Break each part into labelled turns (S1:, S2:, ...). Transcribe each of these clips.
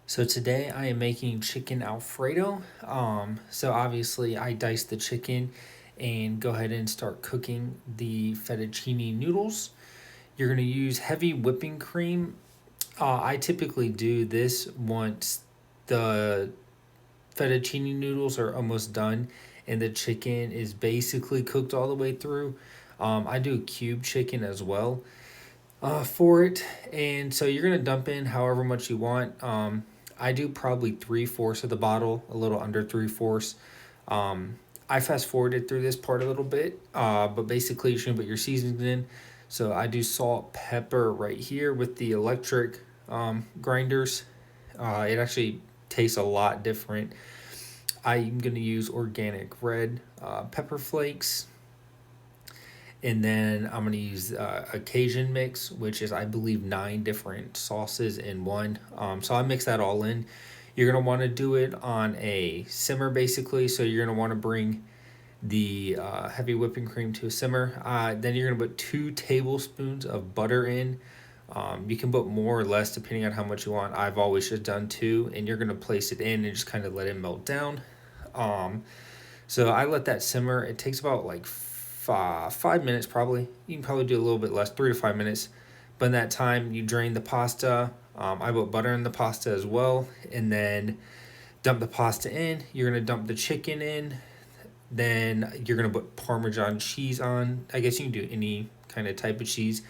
S1: So today I am making chicken Alfredo. So obviously I dice the chicken and go ahead and start cooking the fettuccine noodles. You're gonna use heavy whipping cream. I typically do this once the fettuccine noodles are almost done and the chicken is basically cooked all the way through. I do cube chicken as well for it. And so you're gonna dump in however much you want. I do probably 3/4 of the bottle, a little under 3/4. I fast forwarded through this part a little bit, but basically you should put your seasonings in. So I do salt, pepper right here with the electric grinders. It actually tastes a lot different. I'm gonna use organic red pepper flakes, and then I'm gonna use a Cajun mix, which is I believe 9 different sauces in one. So I mix that all in. You're gonna want to do it on a simmer basically. So you're gonna want to bring the heavy whipping cream to a simmer. Then you're gonna put 2 tablespoons of butter in. You can put more or less depending on how much you want. I've always just done 2, and you're gonna place it in and just kind of let it melt down. Um, so I let that simmer. It takes about like 5 minutes probably. You can probably do a little bit less, 3 to 5 minutes. But in that time, you drain the pasta. I put butter in the pasta as well, and then dump the pasta in. You're gonna dump the chicken in. Then you're gonna put Parmesan cheese on. I guess you can do any kind of type of cheese.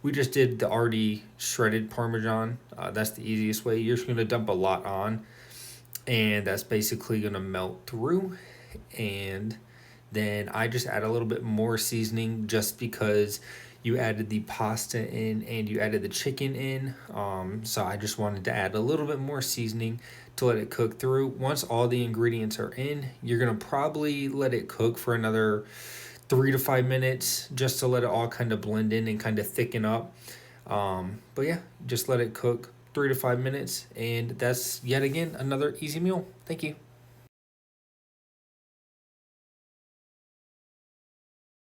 S1: We just did the already shredded Parmesan. That's the easiest way. You're just gonna dump a lot on, and that's basically gonna melt through. And then I just add a little bit more seasoning just because you added the pasta in and you added the chicken in. So I just wanted to add a little bit more seasoning to let it cook through. Once all the ingredients are in, you're gonna probably let it cook for another 3 to 5 minutes just to let it all kind of blend in and kind of thicken up. But yeah, just let it cook 3 to 5 minutes, and that's yet again another easy meal. Thank you.